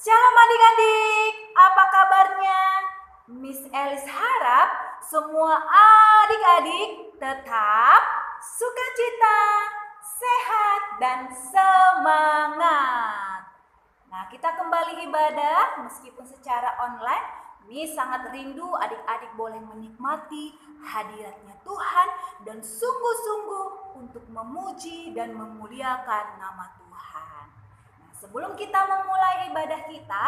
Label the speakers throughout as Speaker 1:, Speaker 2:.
Speaker 1: Shalom adik-adik, apa kabarnya? Miss Elis harap semua adik-adik tetap sukacita, sehat, dan semangat. Nah, kita kembali ibadah meskipun secara online. Miss sangat rindu adik-adik boleh menikmati hadiratnya Tuhan dan sungguh-sungguh untuk memuji dan memuliakan nama Tuhan. Nah, sebelum kita memulai ibadah kita,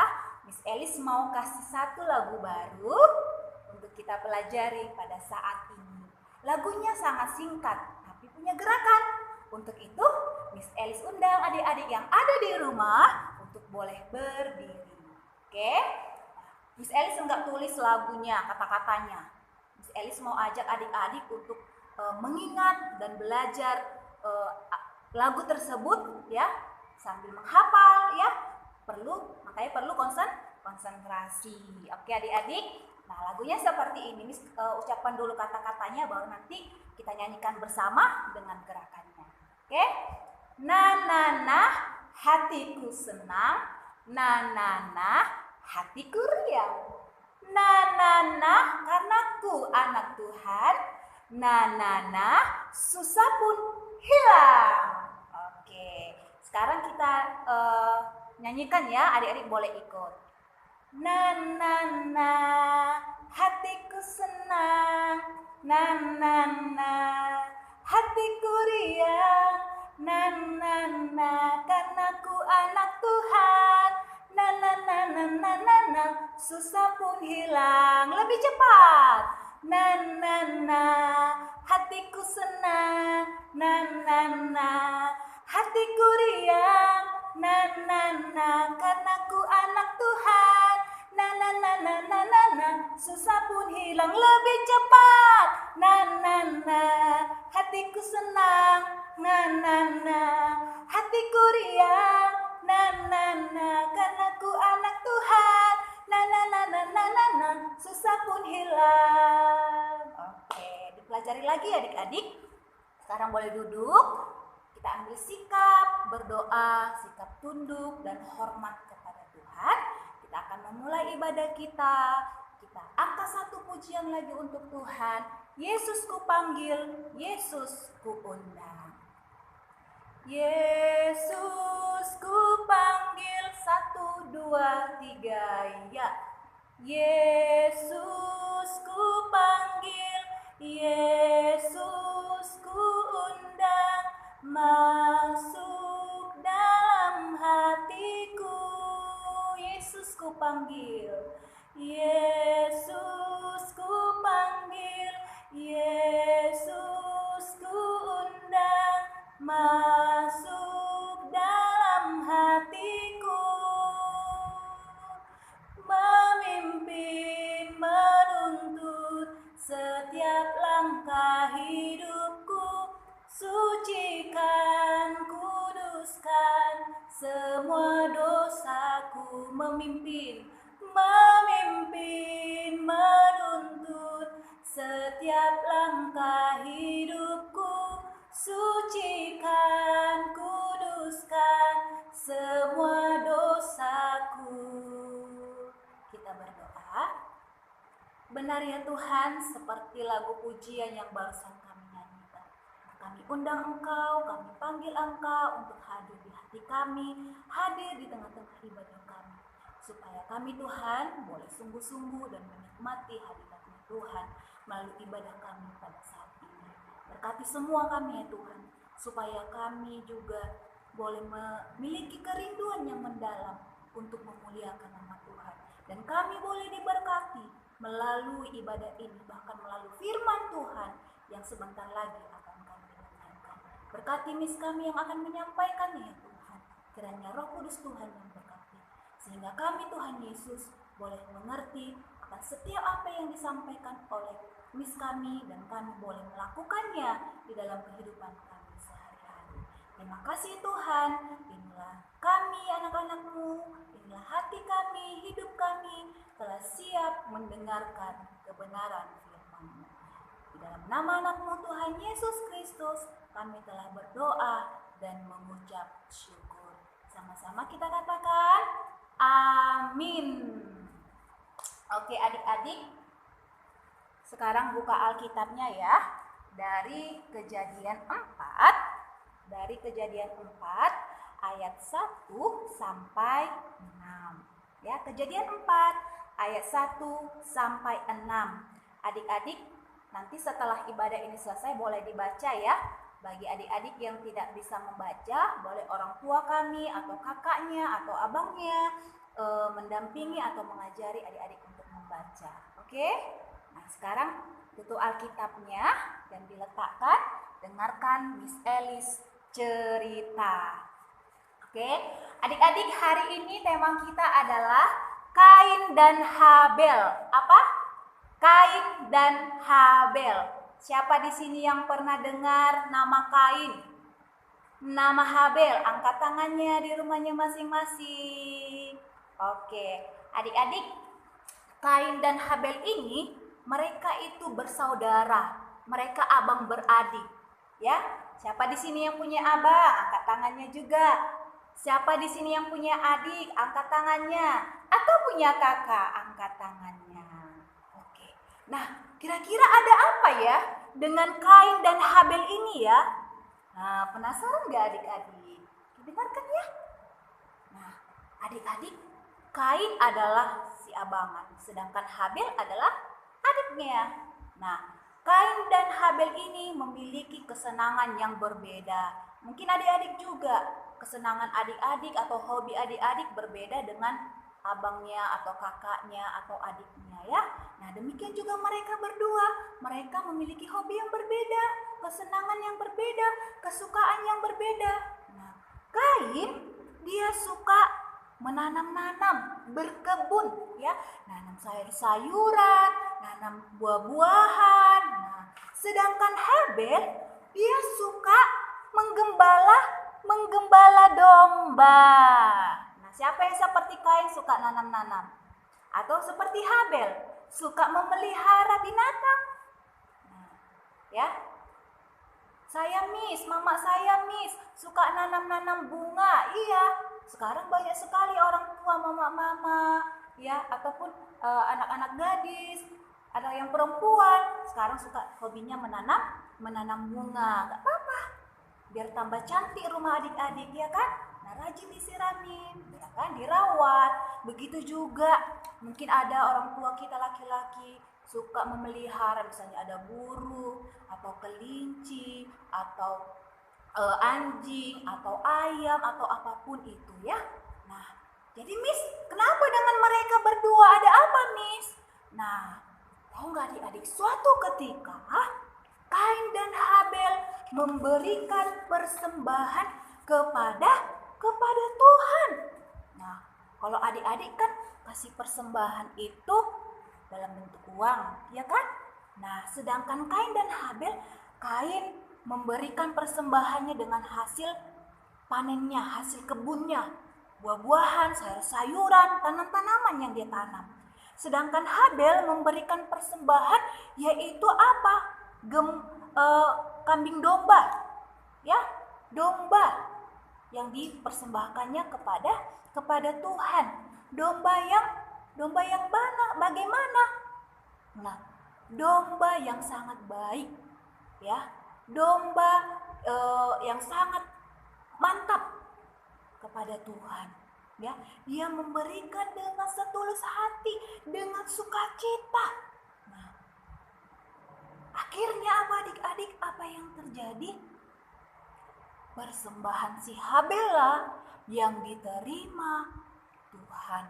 Speaker 1: Miss Elis mau kasih satu lagu baru untuk kita pelajari pada saat ini. Lagunya sangat singkat, tapi punya gerakan. Untuk itu, Miss Elis undang adik-adik yang ada di rumah untuk boleh berdiri. Oke? Miss Elis enggak tulis lagunya, kata-katanya. Miss Elis mau ajak adik-adik untuk mengingat dan belajar lagu tersebut ya, sambil menghafal ya. Makanya perlu konsentrasi. Oke adik-adik. Nah, lagunya seperti ini. Miss ucapkan dulu kata-katanya baru nanti kita nyanyikan bersama dengan gerakannya. Oke? Na na na, hatiku senang. Na na na, hatiku riang. Na na na, karena ku anak Tuhan. Na na na, susah pun hilang. Oke, sekarang kita nyanyikan ya, adik-adik boleh ikut. Na na na, hatiku senang. Na na na, hatiku riang. Na na na, karena ku anak Tuhan. Na na na na na na na, susah pun hilang. Lebih cepat. Na na na, hatiku senang. Na na na, hatiku riang. Na na na, karena ku anak Tuhan. Na na na na na na na, susah pun hilang. Lebih cepat. Na na na, hatiku senang. Na na na, hatiku riang. Na na na, karena ku anak Tuhan. Na na na na na na na, susah pun hilang. Oke, dipelajari lagi adik-adik. Sekarang boleh duduk. Kita ambil sikap berdoa, sikap tunduk dan hormat kepada Tuhan. Kita akan memulai ibadah kita. Kita angkat satu pujian lagi untuk Tuhan. Yesus ku panggil, Yesus ku undang. Yesus ku panggil, 1, 2, 3, ya. Yesus ku panggil, Yesus ku undang, masuk dalam hatiku. Yesus ku panggil, Yesus ku panggil, Yesus ku undang, masuk dalam hatiku. Memimpin, menuntun setiap langkah hidupku. Sucikan, kuduskan semua dosaku. Memimpin, menuntun setiap langkah hidupku. Sucikan, kuduskan semua dosaku. Kita berdoa. Benar ya Tuhan, seperti lagu pujian yang barusan kami nyanyikan. Kami undang Engkau, kami panggil Engkau untuk hadir di hati kami, hadir di tengah-tengah ibadah kami. Supaya kami Tuhan boleh sungguh-sungguh dan menikmati hadirat-Mu Tuhan melalui ibadah kami pada saat ini. Berkati semua kami ya Tuhan, supaya kami juga boleh memiliki kerinduan yang mendalam untuk memuliakan nama Tuhan. Dan kami boleh diberkati melalui ibadah ini, bahkan melalui firman Tuhan yang sebentar lagi akan kami dengarkan. Berkati Miss kami yang akan menyampaikannya ya Tuhan. Kiranya Roh Kudus Tuhan yang berkati, sehingga kami Tuhan Yesus boleh mengerti akan setiap apa yang disampaikan oleh Miss kami, dan kami boleh melakukannya di dalam kehidupan kami sehari-hari. Terima kasih Tuhan, inilah kami anak-anak-Mu, inilah hati kami, hidup kami telah siap mendengarkan kebenaran firman-Mu. Di dalam nama anak-Mu Tuhan Yesus Kristus, kami telah berdoa dan mengucap syukur. Sama-sama kita katakan, Amin. Amin. Oke adik-adik, sekarang buka Alkitabnya ya. Dari Kejadian 4 ayat 1 sampai 6. Ya, Kejadian 4 ayat 1 sampai 6. Adik-adik, nanti setelah ibadah ini selesai boleh dibaca ya. Bagi adik-adik yang tidak bisa membaca, boleh orang tua kami atau kakaknya atau abangnya mendampingi atau mengajari adik-adik untuk membaca. Oke? Nah, sekarang tutup Alkitabnya dan diletakkan. Dengarkan Miss Elis cerita. Oke, adik-adik, hari ini tema kita adalah Kain dan Habel. Apa? Kain dan Habel. Siapa di sini yang pernah dengar nama Kain? Nama Habel? Angkat tangannya di rumahnya masing-masing. Oke, adik-adik, Kain dan Habel ini mereka itu bersaudara. Mereka abang beradik. Ya, siapa di sini yang punya abang? Angkat tangannya juga. Siapa di sini yang punya adik? Angkat tangannya. Atau punya kakak? Angkat tangannya. Oke. Nah, kira-kira ada apa ya dengan Kain dan Habel ini ya? Nah, penasaran gak adik-adik? Dengarkan ya. Nah, adik-adik, Kain adalah si abangan, sedangkan Habel adalah adiknya. Nah, Kain dan Habel ini memiliki kesenangan yang berbeda. Mungkin adik-adik juga, kesenangan adik-adik atau hobi adik-adik berbeda dengan abangnya atau kakaknya atau adiknya ya. Nah, demikian juga mereka berdua. Mereka memiliki hobi yang berbeda, kesenangan yang berbeda, kesukaan yang berbeda. Nah, Kain dia suka menanam-nanam, berkebun ya, nanam sayur-sayuran, nanam buah-buahan. Nah, sedangkan Habel dia suka menggembala domba. Nah, siapa yang seperti Kain suka nanam-nanam? Atau seperti Habel suka memelihara binatang? Nah, ya. Saya mama saya suka nanam-nanam bunga. Iya, sekarang banyak sekali orang tua mama-mama ya, ataupun anak-anak gadis, ada yang perempuan sekarang suka hobinya menanam bunga. Gak apa-apa, biar tambah cantik rumah adik-adik ya kan. Nah, rajin disiramin ya kan, dirawat. Begitu juga mungkin ada orang tua kita laki-laki suka memelihara, misalnya ada burung atau kelinci atau anjing atau ayam atau apapun itu ya. Nah, jadi Miss, kenapa dengan mereka berdua, ada apa Miss? Nah, tahu nggak adik-adik, suatu ketika Kain dan Habel memberikan persembahan kepada Tuhan. Nah, kalau adik-adik kan kasih persembahan itu dalam bentuk uang, ya kan? Nah, sedangkan Kain dan Habel, Kain memberikan persembahannya dengan hasil panennya, hasil kebunnya, buah-buahan, sayur-sayuran, tanam-tanaman yang dia tanam. Sedangkan Habel memberikan persembahan yaitu apa? Kambing domba, ya, domba yang dipersembahkannya kepada Tuhan. Domba yang mana? Bagaimana? Nah, domba yang sangat baik, ya, domba yang sangat mantap kepada Tuhan, ya. Dia memberikan dengan setulus hati, dengan sukacita. Nah, akhirnya apa adik-adik? Apa yang terjadi? Persembahan si Habel lah yang diterima Tuhan.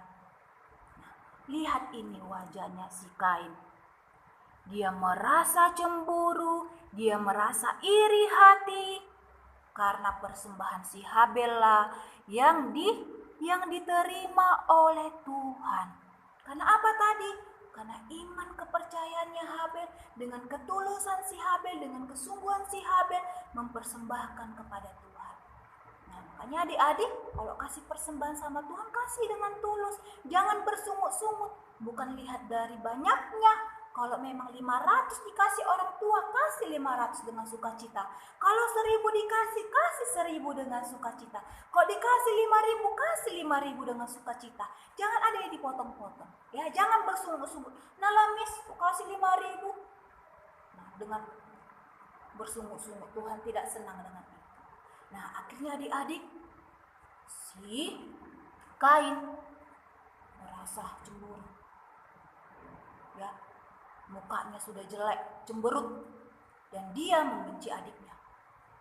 Speaker 1: Nah, lihat ini wajahnya si Kain. Dia merasa cemburu, dia merasa iri hati karena persembahan si Habel lah yang diterima oleh Tuhan. Karena apa tadi? Karena iman kepercayaannya Habel, dengan ketulusan si Habel, dengan kesungguhan si Habel mempersembahkan kepada Tuhan. Nah, makanya adik-adik kalau kasih persembahan sama Tuhan, kasih dengan tulus, jangan bersungut-sungut, bukan lihat dari banyaknya, Kalau memang 500 dikasih orang tua, kasih 500 dengan sukacita. Kalau 1000 dikasih, kasih 1000 dengan sukacita. Kalau dikasih 5000, kasih 5000 dengan sukacita. Jangan ada yang dipotong-potong. Ya, jangan bersungut-sungut. Nah, Miss, kasih 5000. Nah, dengan bersungut-sungut, Tuhan tidak senang dengan itu. Nah, akhirnya adik-adik, si Kain merasa cemburu. Ya, mukanya sudah jelek, cemberut, dan dia membenci adiknya.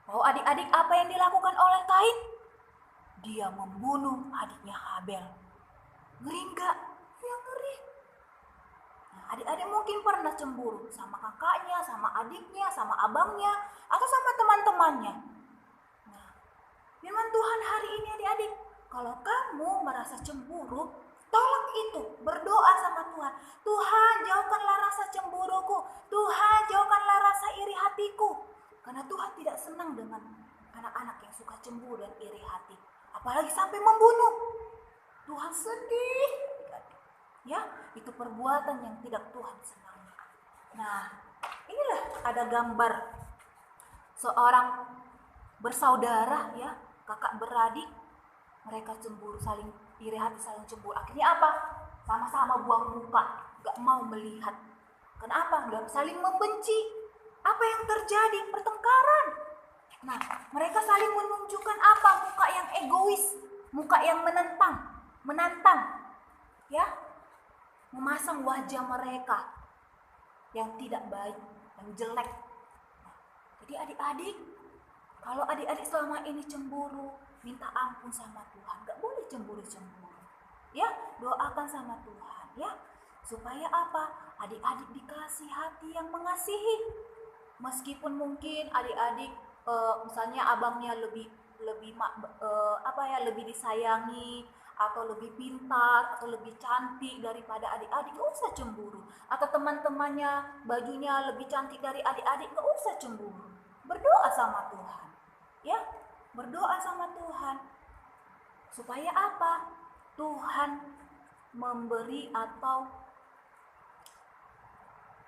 Speaker 1: Tahu adik-adik apa yang dilakukan oleh Kain? Dia membunuh adiknya Habel. Ngeri enggak? Ya ngeri. Nah, adik-adik mungkin pernah cemburu sama kakaknya, sama adiknya, sama abangnya, atau sama teman-temannya. Nah, firman Tuhan hari ini adik-adik, kalau kamu merasa cemburu, tolak itu, berdoa sama Tuhan. Tuhan, jauhkanlah rasa cemburuku. Tuhan, jauhkanlah rasa iri hatiku. Karena Tuhan tidak senang dengan anak-anak yang suka cemburu dan iri hati. Apalagi sampai membunuh. Tuhan sedih. Ya, itu perbuatan yang tidak Tuhan senangi. Nah, inilah ada gambar seorang bersaudara, ya, kakak beradik. Mereka cemburu, saling iri hati, saling cemburu. Akhirnya apa? Sama-sama buang muka, gak mau melihat. Kenapa? Gak saling membenci. Apa yang terjadi? Pertengkaran. Nah, mereka saling menunjukkan apa? Muka yang egois, muka yang menantang, ya, memasang wajah mereka yang tidak baik, yang jelek. Nah, jadi adik-adik, kalau adik-adik selama ini cemburu, minta ampun sama Tuhan. Gak boleh cemburu-cemburu. Ya, doakan sama Tuhan, ya. Supaya apa? Adik-adik dikasih hati yang mengasihi. Meskipun mungkin adik-adik misalnya abangnya lebih lebih disayangi, atau lebih pintar, atau lebih cantik daripada adik-adik, gak usah cemburu. Atau teman-temannya bajunya lebih cantik dari adik-adik, gak usah cemburu. Berdoa sama Tuhan, ya. Berdoa sama Tuhan. Supaya apa? Tuhan memberi atau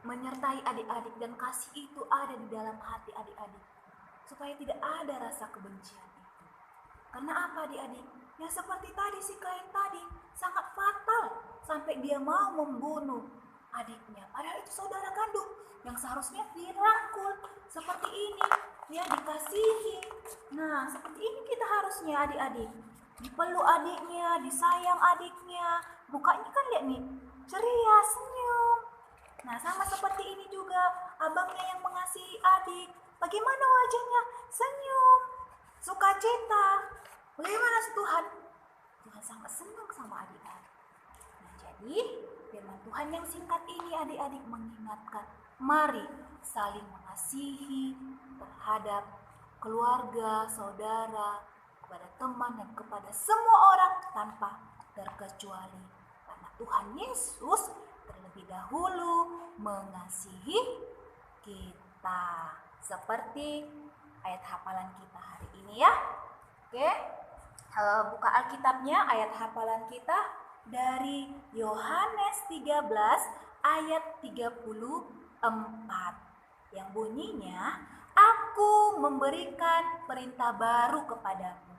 Speaker 1: menyertai adik-adik, dan kasih itu ada di dalam hati adik-adik. Supaya tidak ada rasa kebencian itu. Karena apa adik-adik? Ya seperti tadi si Kain tadi, sangat fatal. Sampai dia mau membunuh adiknya. Padahal itu saudara kandung yang seharusnya dirangkul. Seperti ini, dia dikasihi. Nah, seperti ini kita harusnya adik-adik. Dipeluk adiknya, disayang adiknya. Mukanya kan lihat nih, ceria, senyum. Nah, sama seperti ini juga, abangnya yang mengasihi adik. Bagaimana wajahnya? Senyum, sukacita. Bagaimana Tuhan? Tuhan sangat senang sama adik-adik. Nah, jadi firman Tuhan yang singkat ini adik-adik mengingatkan, mari saling mengasihi terhadap keluarga, saudara, kepada teman, dan kepada semua orang tanpa terkecuali. Karena Tuhan Yesus terlebih dahulu mengasihi kita. Seperti ayat hafalan kita hari ini, ya. Oke, buka Alkitabnya, ayat hafalan kita dari Yohanes 13 ayat 34 yang bunyinya, aku memberikan perintah baru kepadamu,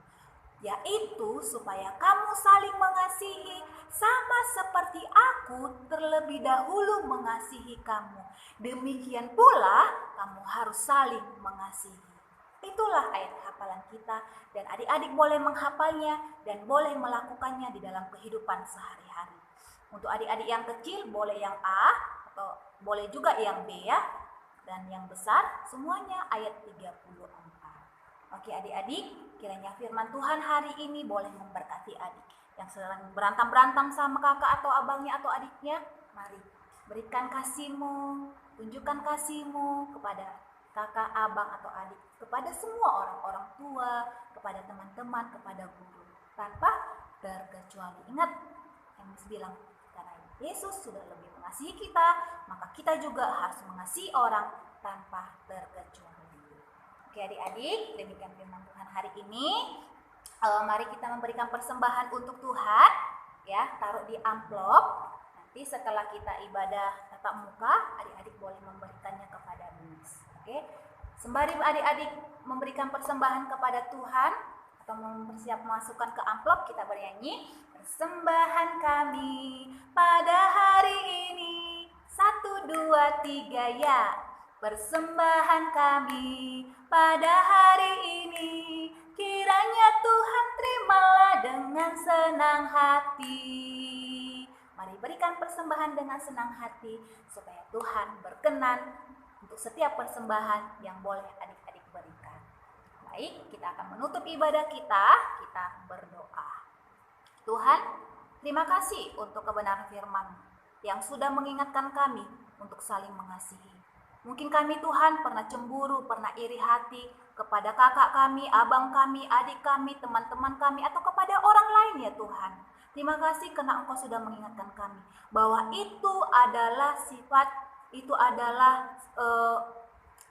Speaker 1: yaitu supaya kamu saling mengasihi sama seperti aku terlebih dahulu mengasihi kamu. Demikian pula kamu harus saling mengasihi. Itulah ayat hafalan kita, dan adik-adik boleh menghafalnya dan boleh melakukannya di dalam kehidupan sehari-hari. Untuk adik-adik yang kecil boleh yang A atau boleh juga yang B, ya. Dan yang besar semuanya ayat 34. Oke adik-adik, kiranya firman Tuhan hari ini boleh memberkati adik yang sedang berantem-berantem sama kakak atau abangnya atau adiknya. Mari berikan kasih-Mu, tunjukkan kasih-Mu kepada kakak, abang atau adik, kepada semua orang-orang tua, kepada teman-teman, kepada guru, tanpa terkecuali. Ingat yang Miss bilang, karena Yesus sudah lebih mengasihi kita, maka kita juga harus mengasihi orang tanpa terkecuali. Oke adik-adik, demikian firman Tuhan hari ini. Mari kita memberikan persembahan untuk Tuhan, ya, taruh di amplop. Nanti setelah kita ibadah tatap muka, adik-adik boleh memberikannya kepada Miss. Oke. Sembari adik-adik memberikan persembahan kepada Tuhan atau mempersiap masukkan ke amplop, kita bernyanyi. Persembahan kami pada hari ini, 1, 2, 3 ya. Persembahan kami pada hari ini, kiranya Tuhan terimalah dengan senang hati. Mari berikan persembahan dengan senang hati supaya Tuhan berkenan untuk setiap persembahan yang boleh adik-adik berikan. Baik, kita akan menutup ibadah kita berdoa. Tuhan, terima kasih untuk kebenaran firman yang sudah mengingatkan kami untuk saling mengasihi. Mungkin kami Tuhan pernah cemburu, pernah iri hati kepada kakak kami, abang kami, adik kami, teman-teman kami, atau kepada orang lain ya Tuhan. Terima kasih karena Engkau sudah mengingatkan kami bahwa itu adalah sifat, itu adalah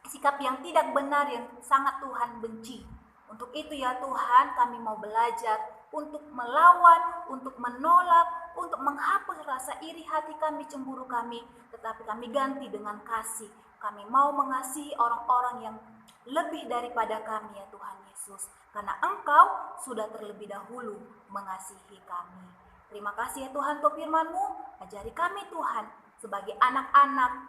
Speaker 1: sikap yang tidak benar yang sangat Tuhan benci. Untuk itu ya Tuhan, kami mau belajar untuk melawan, untuk menolak, untuk menghapus rasa iri hati kami, cemburu kami, tetapi kami ganti dengan kasih. Kami mau mengasihi orang-orang yang lebih daripada kami ya Tuhan Yesus, karena Engkau sudah terlebih dahulu mengasihi kami. Terima kasih ya Tuhan untuk firman-Mu, ajari kami Tuhan sebagai anak-anak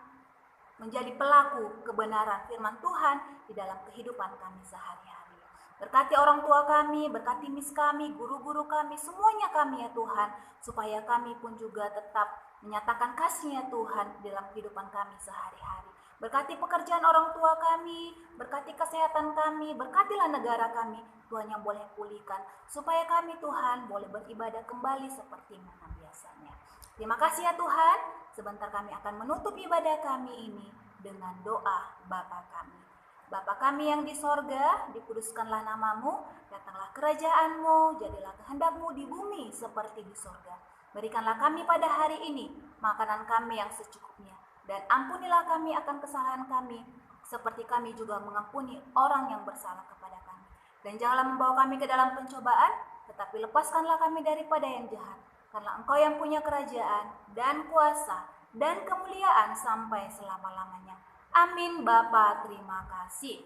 Speaker 1: menjadi pelaku kebenaran firman Tuhan di dalam kehidupan kami sehari-hari. Berkati orang tua kami, berkati mis kami, guru-guru kami, semuanya kami ya Tuhan, supaya kami pun juga tetap menyatakan kasih-Nya Tuhan dalam kehidupan kami sehari-hari. Berkati pekerjaan orang tua kami, berkati kesehatan kami, berkatilah negara kami, Tuhan yang boleh pulihkan, supaya kami Tuhan boleh beribadah kembali seperti mana biasanya. Terima kasih ya Tuhan, sebentar kami akan menutup ibadah kami ini dengan doa Bapa kami. Bapa kami yang di sorga, dikuduskanlah namamu, datanglah kerajaan-Mu, jadilah kehendak-Mu di bumi seperti di sorga. Berikanlah kami pada hari ini makanan kami yang secukupnya, dan ampunilah kami akan kesalahan kami, seperti kami juga mengampuni orang yang bersalah kepada kami. Dan janganlah membawa kami ke dalam pencobaan, tetapi lepaskanlah kami daripada yang jahat. Karena Engkau yang punya kerajaan, dan kuasa, dan kemuliaan sampai selama-lamanya. Amin. Bapa, terima kasih.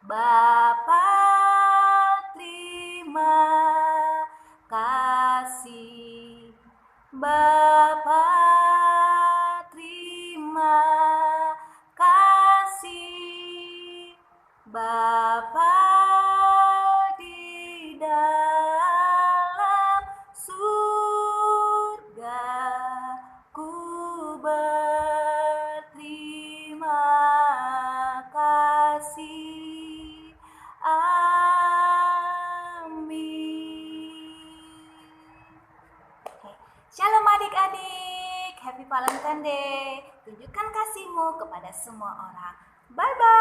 Speaker 1: Bapa, terima kasih. Bapa, terima kasih. Bapa di dalam surga, ku berterima kasih. Amin. Shalom adik-adik, Happy Valentine Day. Tunjukkan kasih-Mu kepada semua orang. Bye-bye.